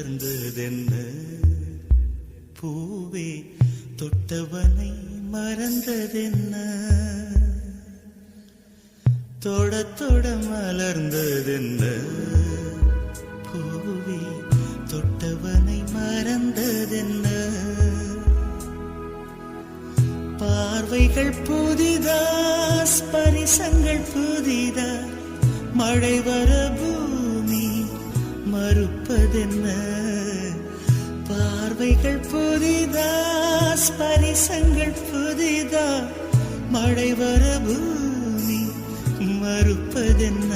மலர்ந்ததென்ன பூவே தொட்டவனை மறந்ததென்ன தொட தொட மலர்ந்ததென்ன பூவே தொட்டவனை மறந்ததென்ன பார்வைகள் புதிதா ஸ்பரிசங்கள் புதிதா மழை வர பூமி மறுப்பதென்ன பார்வைகள் புதிதா ஸ்பரிசங்கள் புதிதா மழை வர பூமி மறுப்பதென்ன